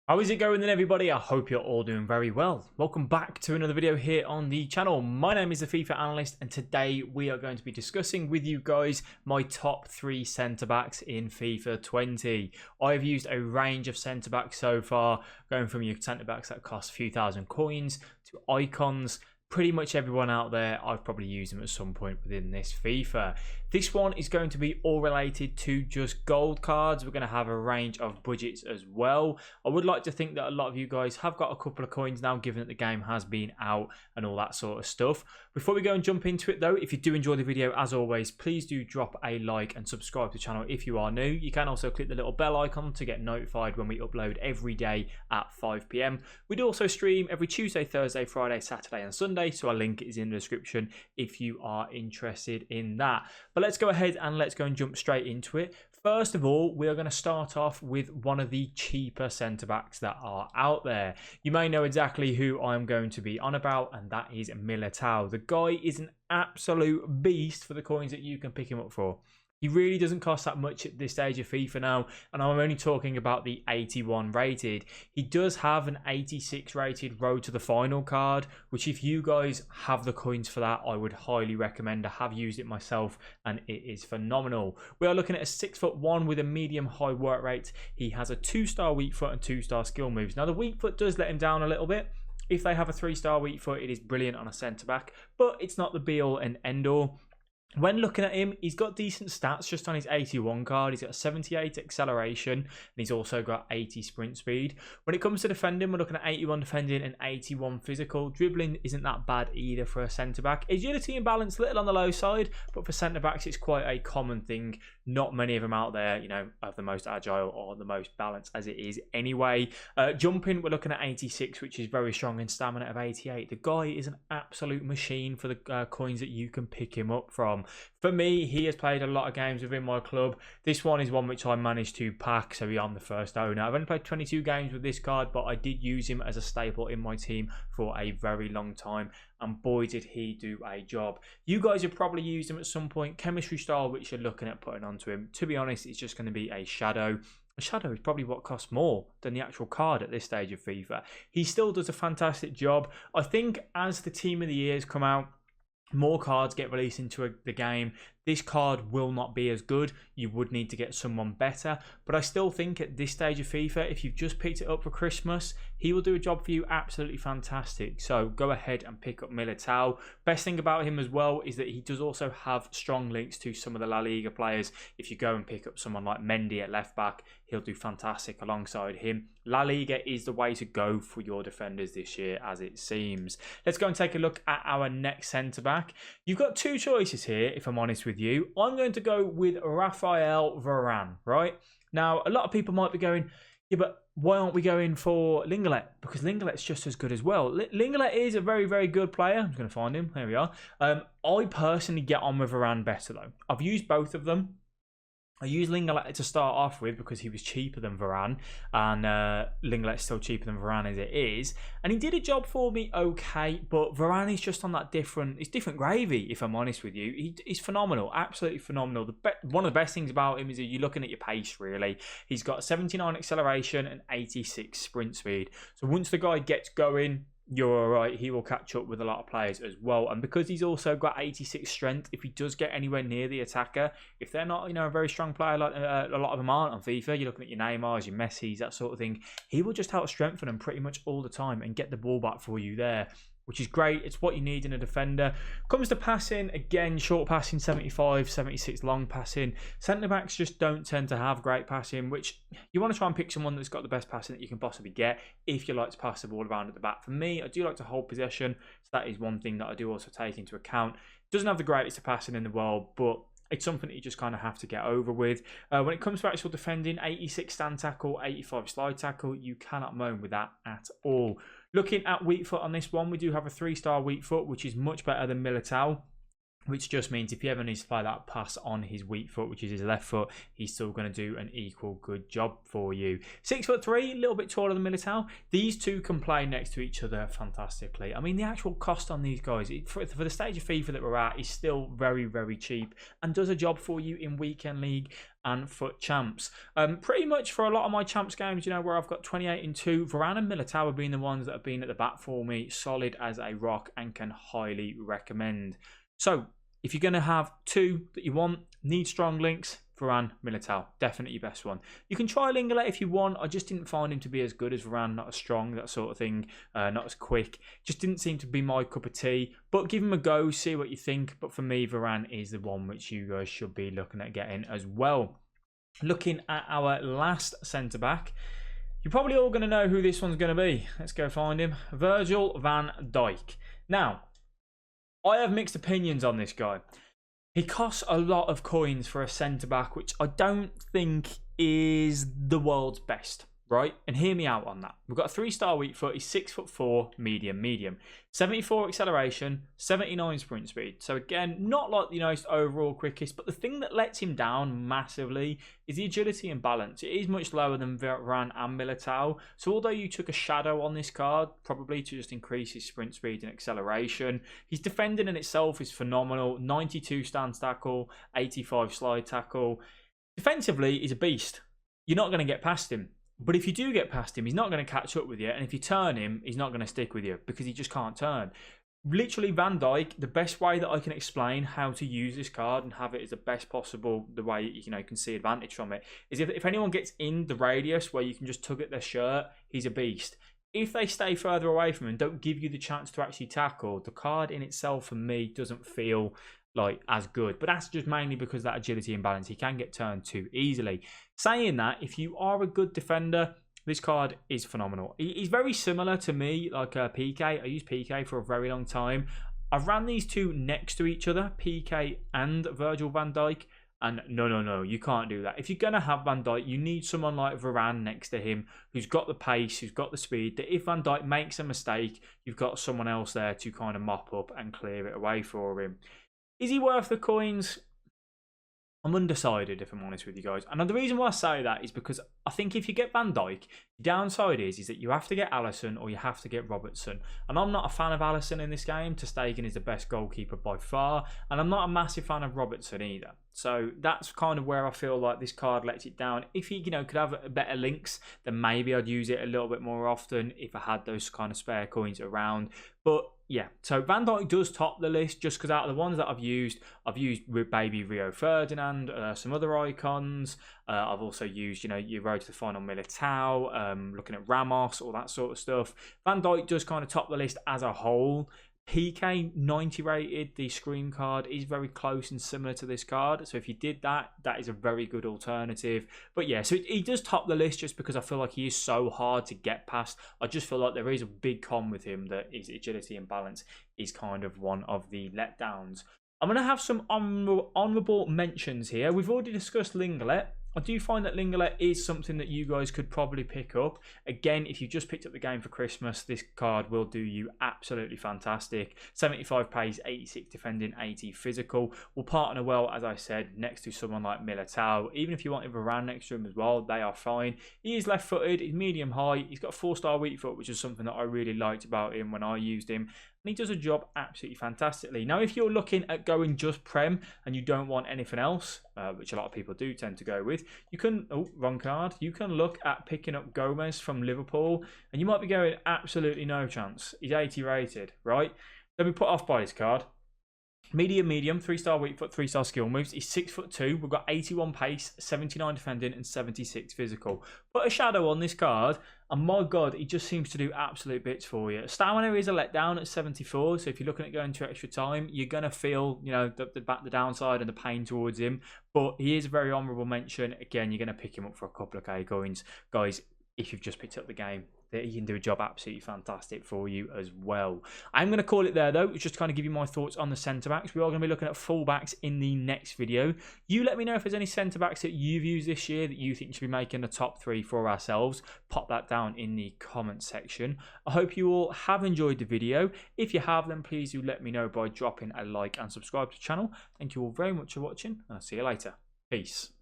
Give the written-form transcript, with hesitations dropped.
How is it going then, everybody? I hope you're all doing very well. Welcome back to another video here on the channel. My name is the FIFA Analyst, and today we are going to be discussing with you guys my top 3 centre-backs in FIFA 20. I've used a range of centre-backs so far, going from your centre-backs that cost a few thousand coins to icons. Pretty much everyone out there, I've probably used them at some point within this FIFA. This one is going to be all related to just gold cards. We're going to have a range of budgets as well. I would like to think that a lot of you guys have got a couple of coins now, given that the game has been out and all that sort of stuff. Before we go and jump into it though, if you do enjoy the video, as always, please do drop a like and subscribe to the channel if you are new. You can also click the little bell icon to get notified when we upload every day at 5 PM. We do also stream every Tuesday, Thursday, Friday, Saturday and Sunday, so our link is in the description if you are interested in that. But let's go ahead and let's go and jump straight into it. First of all, we are going to start off with one of the cheaper centre-backs that are out there. You may know exactly who I'm going to be on about, and that is Millwall. The guy is an absolute beast for the coins that you can pick him up for. He really doesn't cost that much at this stage of FIFA now, and I'm only talking about the 81 rated. He does have an 86 rated Road to the Final card, which if you guys have the coins for that, I would highly recommend. I have used it myself, and it is phenomenal. We are looking at a 6'1" with a medium-high work rate. He has a 2-star weak foot and 2-star skill moves. Now, the weak foot does let him down a little bit. If they have a 3-star weak foot, it is brilliant on a centre-back, but it's not the be-all and end-all. When looking at him, he's got decent stats just on his 81 card. He's got 78 acceleration, and he's also got 80 sprint speed. When it comes to defending, we're looking at 81 defending and 81 physical. Dribbling isn't that bad either for a centre-back. Agility and balance, little on the low side, but for centre-backs, it's quite a common thing. Not many of them out there, you know, have the most agile or the most balance as it is anyway. Jumping, we're looking at 86, which is very strong, and stamina of 88. The guy is an absolute machine for the coins that you can pick him up from. For me, he has played a lot of games within my club. This one is one which I managed to pack, so I'm the first owner. I've only played 22 games with this card, but I did use him as a staple in my team for a very long time, and boy did he do a job. You guys have probably used him at some point. Chemistry style, which you're looking at putting onto him, to be honest, it's just going to be a shadow. A shadow is probably what costs more than the actual card at this stage of FIFA. He still does a fantastic job. I think as the team of the years come out, more cards get released into the game, this card will not be as good. You would need to get someone better. But I still think at this stage of FIFA, if you've just picked it up for Christmas, he will do a job for you absolutely fantastic. So go ahead and pick up Millwall. Best thing about him as well is that he does also have strong links to some of the La Liga players. If you go and pick up someone like Mendy at left back, he'll do fantastic alongside him. La Liga is the way to go for your defenders this year, as it seems. Let's go and take a look at our next centre-back. You've got two choices here, if I'm honest with you. I'm going to go with Raphael Varane, right? Now, a lot of people might be going, yeah, but why aren't we going for Linglet? Because Linglet's just as good as well. Linglet is a very, very good player. I'm just going to find him. There we are. I personally get on with Varane better, though. I've used both of them. I used Linglet to start off with because he was cheaper than Varane, and Linglet's still cheaper than Varane as it is, and he did a job for me okay, but Varane is just on that it's different gravy, if I'm honest with you. He's phenomenal, absolutely phenomenal. One of the best things about him is that you're looking at your pace, really. He's got 79 acceleration and 86 sprint speed, so once the guy gets going, you're all right. He will catch up with a lot of players as well, and because he's also got 86 strength, if he does get anywhere near the attacker, if they're not, you know, a very strong player like a lot of them aren't on FIFA, you're looking at your Neymars, your Messis, that sort of thing, he will just out strengthen them pretty much all the time and get the ball back for you there, which is great. It's what you need in a defender. Comes to passing, again, short passing, 75, 76 long passing. Centre-backs just don't tend to have great passing, which you want to try and pick someone that's got the best passing that you can possibly get if you like to pass the ball around at the back. For me, I do like to hold possession, so that is one thing that I do also take into account. Doesn't have the greatest passing in the world, but it's something that you just kind of have to get over with. When it comes to actual defending, 86 stand tackle, 85 slide tackle, you cannot moan with that at all. Looking at weak foot on this one, we do have a 3-star weak foot, which is much better than Millwall. which just means if he ever needs to play that pass on his weak foot, which is his left foot, he's still going to do an equal good job for you. 6'3", a little bit taller than Militao. These two can play next to each other fantastically. I mean, the actual cost on these guys, for the stage of FIFA that we're at, is still very, very cheap and does a job for you in Weekend League and FUT Champs. Pretty much for a lot of my Champs games, you know, where I've got 28-2, Varane and Militao have been the ones that have been at the back for me, solid as a rock, and can highly recommend. So, if you're going to have two that you want, need strong links, Varane, Militao, definitely your best one. You can try Linglet if you want. I just didn't find him to be as good as Varane, not as strong, that sort of thing, not as quick. Just didn't seem to be my cup of tea. But give him a go, see what you think. But for me, Varane is the one which you guys should be looking at getting as well. Looking at our last centre-back, you're probably all going to know who this one's going to be. Let's go find him. Virgil Van Dijk. Now, I have mixed opinions on this guy. He costs a lot of coins for a centre-back, which I don't think is the world's best, right? And hear me out on that. We've got a 3-star weak foot. He's 6'4", medium. 74 acceleration, 79 sprint speed. So again, not like the most overall quickest, but the thing that lets him down massively is the agility and balance. It is much lower than Varane and Militao. So although you took a shadow on this card, probably to just increase his sprint speed and acceleration, his defending in itself is phenomenal. 92 stance tackle, 85 slide tackle. Defensively, he's a beast. You're not going to get past him. But if you do get past him, he's not going to catch up with you. And if you turn him, he's not going to stick with you because he just can't turn. Literally, Van Dijk, the best way that I can explain how to use this card and have it as the best possible, the way you can see advantage from it, is if anyone gets in the radius where you can just tug at their shirt, he's a beast. If they stay further away from him and don't give you the chance to actually tackle, the card in itself, for me, doesn't feel like as good. But that's just mainly because of that agility and balance. He can get turned too easily. Saying that, if you are a good defender, this card is phenomenal. He's very similar to me, like PK. I used PK for a very long time. I've ran these two next to each other, PK and Virgil van Dijk. And no, you can't do that. If you're going to have Van Dijk, you need someone like Varane next to him who's got the pace, who's got the speed, that if Van Dijk makes a mistake, you've got someone else there to kind of mop up and clear it away for him. Is he worth the coins? I'm undecided, if I'm honest with you guys. And the reason why I say that is because I think if you get Van Dijk, the downside is that you have to get Alisson or you have to get Robertson. And I'm not a fan of Alisson in this game. Ter Stegen is the best goalkeeper by far. And I'm not a massive fan of Robertson either. So that's kind of where I feel like this card lets it down. If he, could have better links, then maybe I'd use it a little bit more often if I had those kind of spare coins around. But yeah, so Van Dijk does top the list just because out of the ones that I've used baby Rio Ferdinand, some other icons. I've also used, your road to the final Militao, looking at Ramos, all that sort of stuff. Van Dijk does kind of top the list as a whole. PK 90 rated, the Scream card, is very close and similar to this card. So if you did that, that is a very good alternative. But yeah, so he does top the list just because I feel like he is so hard to get past. I just feel like there is a big con with him that his agility and balance is kind of one of the letdowns. I'm going to have some honourable mentions here. We've already discussed Linglet. I do find that Linglet is something that you guys could probably pick up. Again, if you just picked up the game for Christmas, this card will do you absolutely fantastic. 75 pace, 86 defending, 80 physical. Will partner well, as I said, next to someone like Militao. Even if you want Varane next to him as well, they are fine. He is left-footed, he's medium high. He's got a 4-star weak foot, which is something that I really liked about him when I used him. And he does a job absolutely fantastically. Now, if you're looking at going just Prem and you don't want anything else, which a lot of people do tend to go with, you can, wrong card, you can look at picking up Gomez from Liverpool, and you might be going, absolutely no chance. He's 80 rated, right? Don't be put off by this card. Medium, 3-star weak foot, 3-star skill moves. He's 6'2". We've got 81 pace, 79 defending, and 76 physical. Put a shadow on this card, and my God, he just seems to do absolute bits for you. Stamina is a letdown at 74, so if you're looking at going to extra time, you're going to feel, the downside and the pain towards him. But he is a very honourable mention. Again, you're going to pick him up for a couple of K coins. Guys, if you've just picked up the game, that he can do a job absolutely fantastic for you as well. I'm going to call it there though, just to kind of give you my thoughts on the centre-backs. We are going to be looking at full-backs in the next video. You let me know if there's any centre-backs that you've used this year that you think should be making the top 3 for ourselves. Pop that down in the comment section. I hope you all have enjoyed the video. If you have, then please do let me know by dropping a like and subscribe to the channel. Thank you all very much for watching, and I'll see you later. Peace.